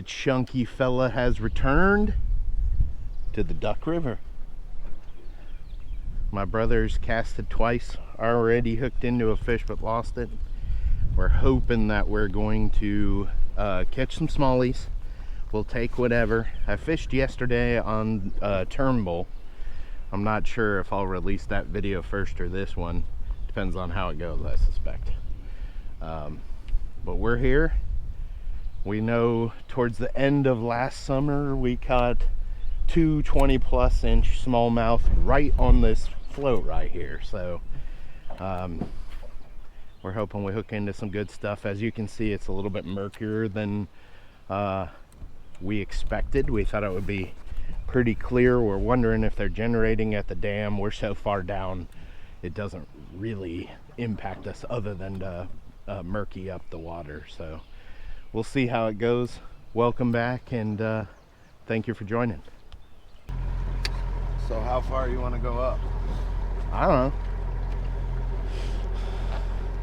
the chunky fella has returned to the Duck River. My brother's casted twice, already hooked into a fish but lost it. We're hoping that we're going to catch some smallies. We'll take whatever. I fished yesterday on Turnbull. I'm not sure if I'll release that video first or this one. Depends on how it goes, I suspect. But we're here. We know towards the end of last summer we caught 2 20+ inch smallmouth right on this float right here. So we're hoping we hook into some good stuff. As you can see, it's a little bit murkier than we expected. We thought it would be pretty clear. We're wondering if they're generating at the dam. We're so far down it doesn't really impact us other than to murky up the water. So we'll see how it goes. Welcome back, and thank you for joining. So how far you want to go up? I don't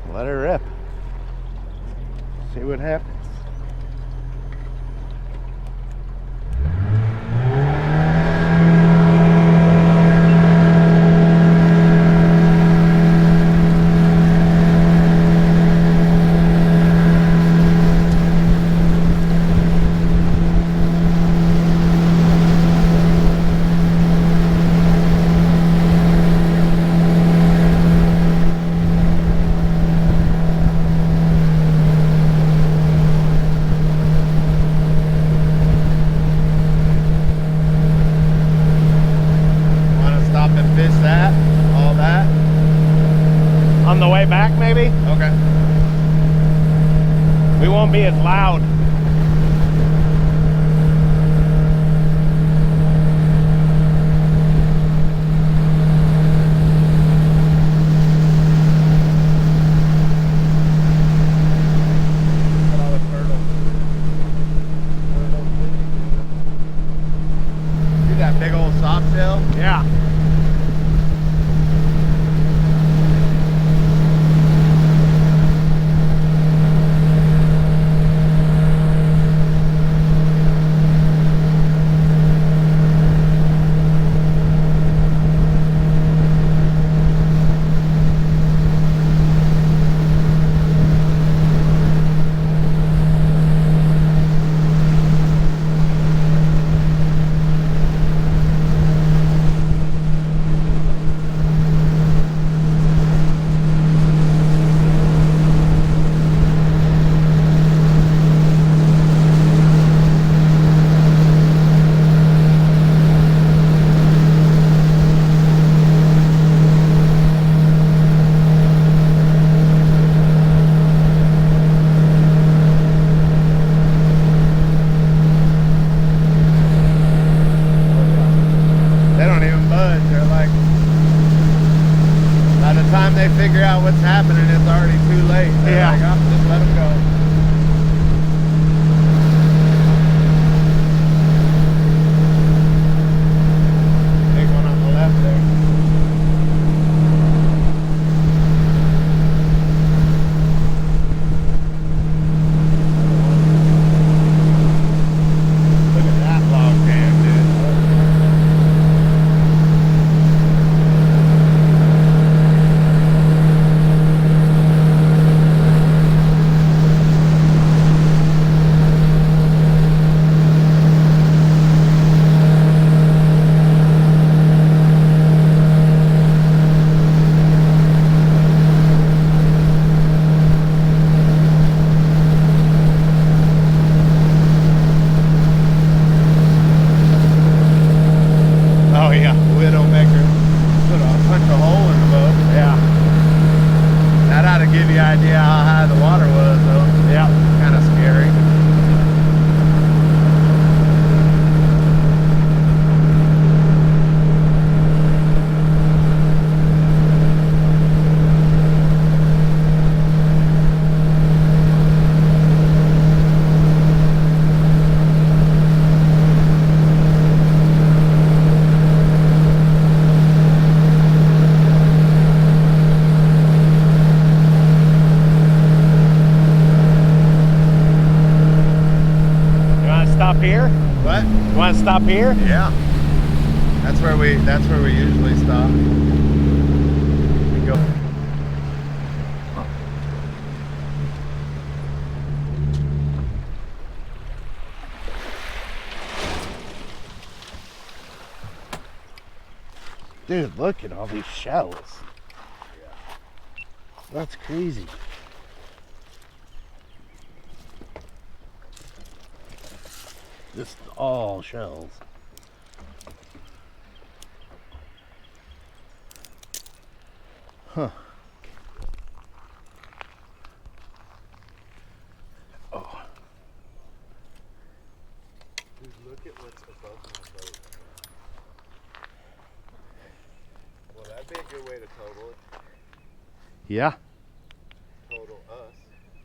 know. Let her rip. See what happens. On the way back, maybe? Okay. We won't be as loud. Look at all the turtles. See that big old soft shell? Yeah. They figure out what's happening, it's already too late. They're like, oh, just let them go. Big one on the left there. Look at that log jam, dude. stop here? Yeah. That's where we usually stop. We go. Dude, look at all these shells. That's crazy. Just all shells. Huh. Oh. Dude, look at what's above my boat. Well, that'd be a good way to total it. Yeah. Total us.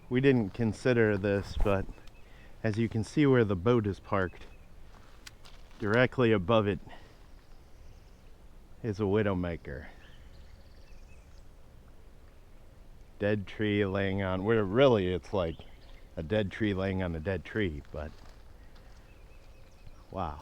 We didn't consider this, but as you can see where the boat is parked, directly above it is a widowmaker. Dead tree laying on, where really it's like a dead tree laying on a dead tree, but wow.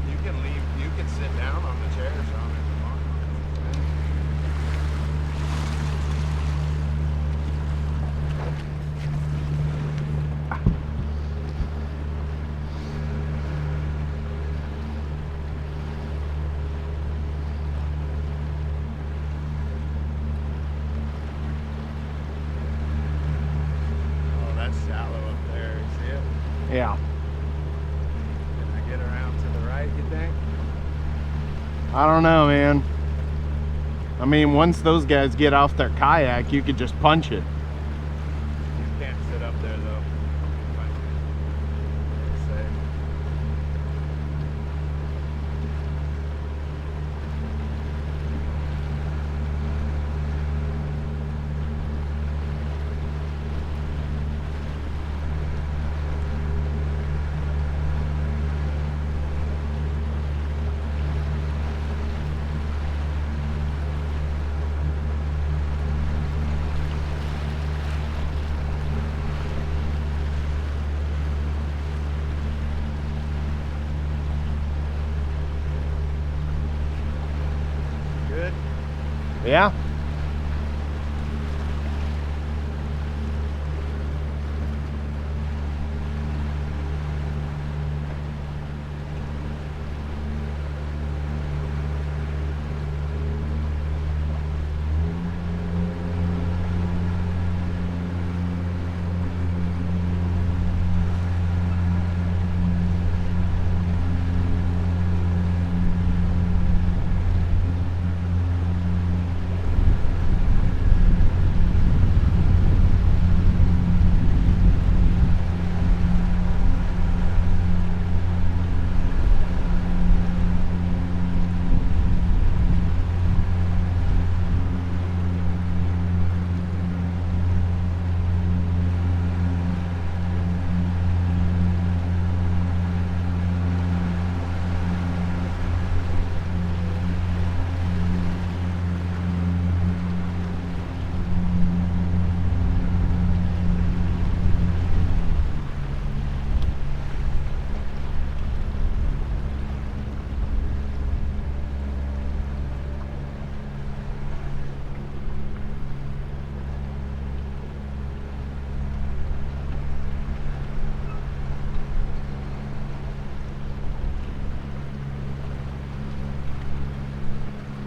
You can leave. You can sit down on the chairs on it. Oh, that's shallow up there. See it? Yeah. Can I get around to the right, you think? I don't know, man. I mean, once those guys get off their kayak, you could just punch it. You can't sit up there though. Safe. Good. Yeah.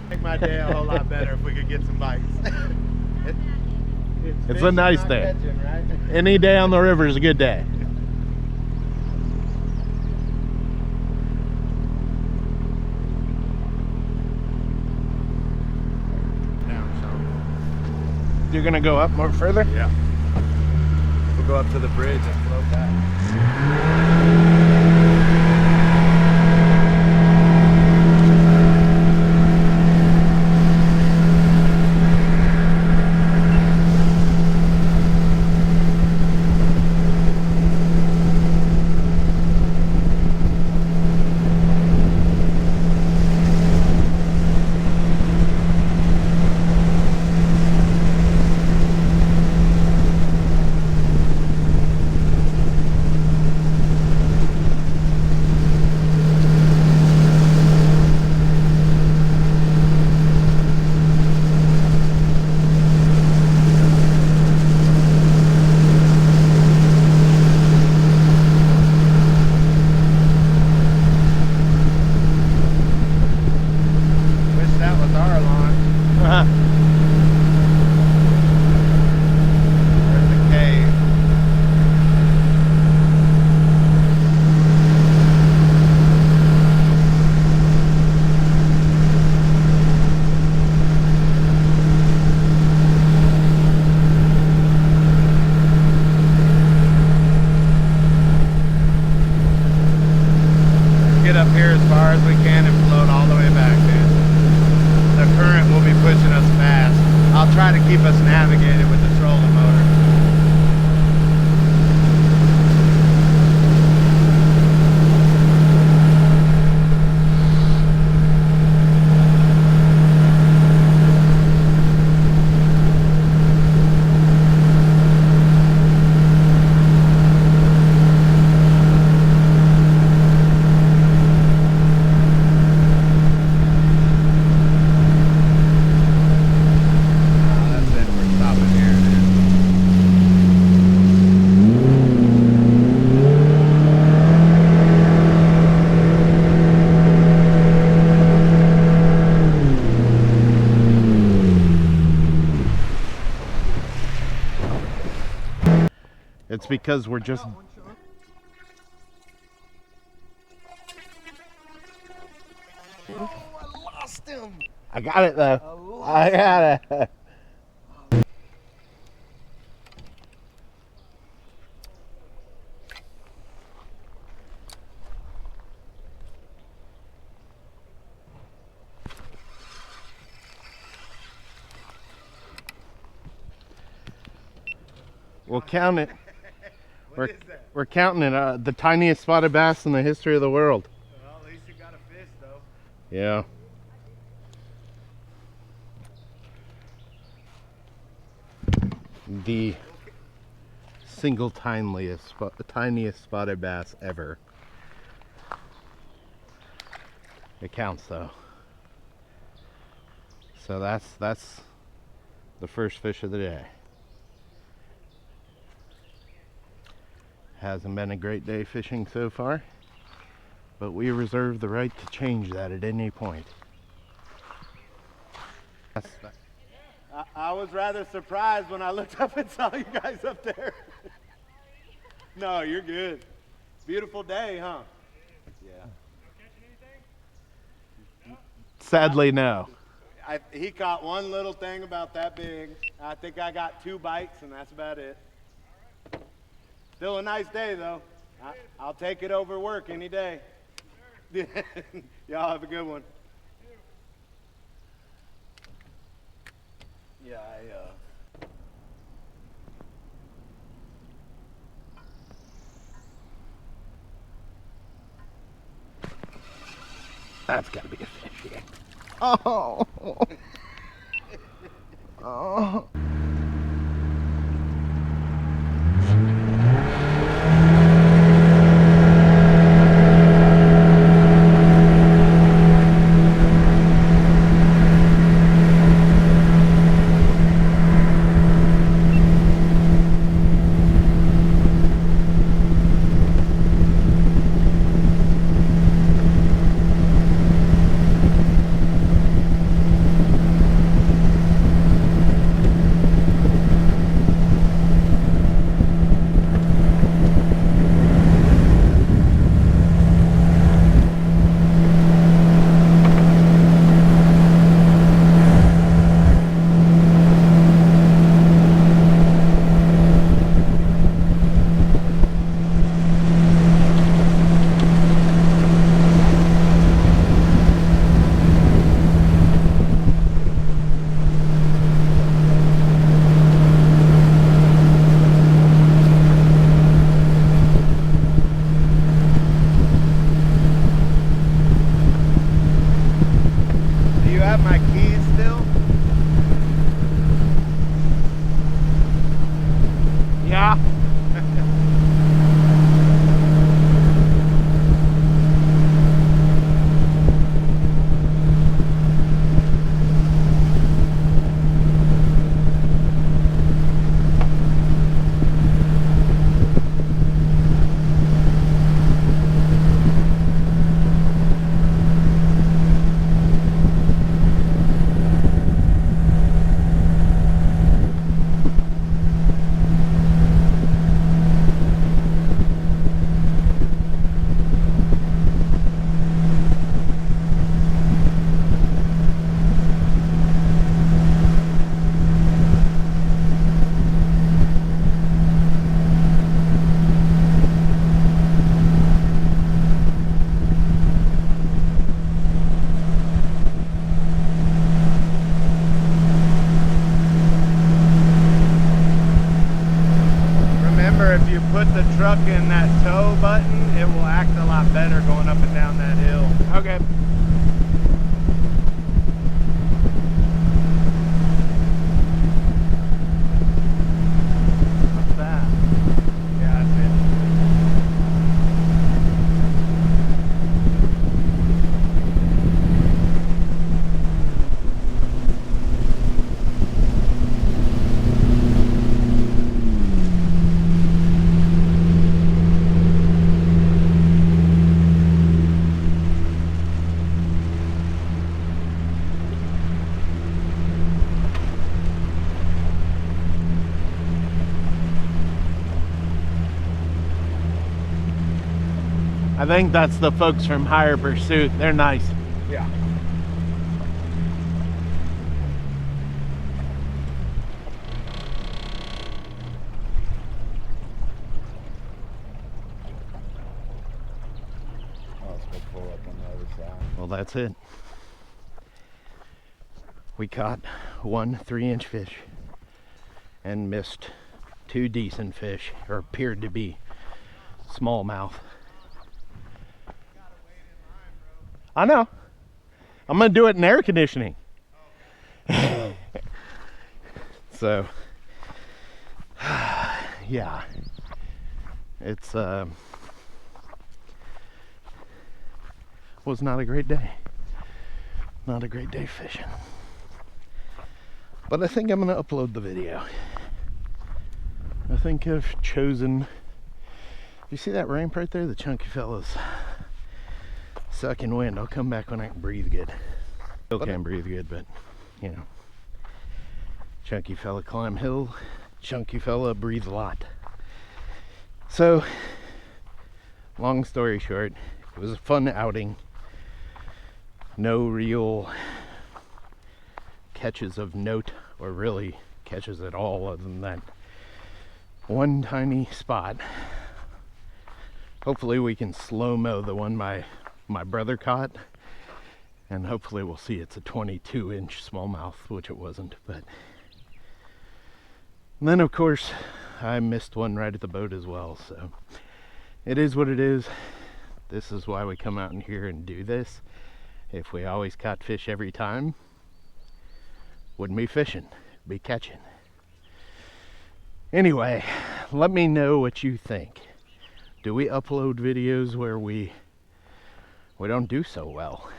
Make my day a whole lot better if we could get some bites. It's a nice day. Catching, right? Any day on the river is a good day. Down some. You're gonna go up more further? Yeah. We'll go up to the bridge and float back. Up here as far as we can and float all the way back, dude. The current will be pushing us fast. I'll try to keep us navigated with the trolling motor. It's because we're just... Oh, I lost him. I got it though. I got it. We'll count it. We're counting it. The tiniest spotted bass in the history of the world. Well, at least you got a fish, though. Yeah. The single tiniest spotted bass ever. It counts though. So that's the first fish of the day. Hasn't been a great day fishing so far, but we reserve the right to change that at any point. I was rather surprised when I looked up and saw you guys up there. No, you're good. Beautiful day, huh? Yeah. Sadly, no. He caught one little thing about that big. I think I got 2 bites, and that's about it. Still a nice day, though. I'll take it over work any day. Y'all have a good one. Yeah, That's gotta be a fish, yeah. Oh. Oh. that keys still? Yeah. Remember, if you put the truck in that tow button, it will act a lot better going up and down that hill. Okay. What's that? Yeah, that's it. I think that's the folks from Higher Pursuit. They're nice. Yeah. Let's go pull up on the other side. Well, that's it. We caught one 3-inch fish and missed 2 decent fish, or appeared to be smallmouth. I know. I'm gonna do it in air conditioning. So, yeah, it's was not a great day. Not a great day fishing. But I think I'm gonna upload the video. I think I've chosen. You see that ramp right there? The chunky fellas sucking wind. I'll come back when I can breathe good. Still can't breathe good, but you know. Chunky fella climb hill. Chunky fella breathe a lot. So, long story short, it was a fun outing. No real catches of note, or really catches at all, other than that one tiny spot. Hopefully we can slow-mo the one my brother caught, and hopefully we'll see it's a 22-inch smallmouth, which it wasn't. But and then of course I missed one right at the boat as well, so it is what it is. This is why we come out in here and do this. If we always caught fish every time, wouldn't be fishing, be catching. Anyway, let me know what you think. Do we upload videos where we don't do so well?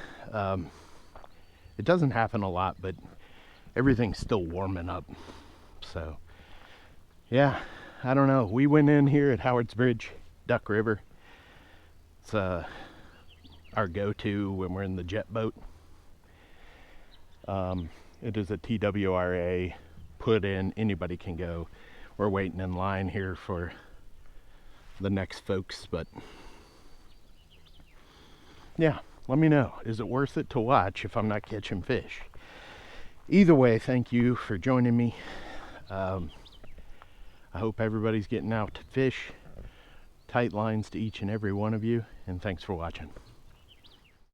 It doesn't happen a lot, but everything's still warming up. So, yeah, I don't know. We went in here at Howard's Bridge, Duck River. It's our go-to when we're in the Jetboat. It is a TWRA put in, anybody can go. We're waiting in line here for the next folks, but yeah, let me know. Is it worth it to watch if I'm not catching fish? Either way, thank you for joining me. I hope everybody's getting out to fish. Tight lines to each and every one of you, and thanks for watching.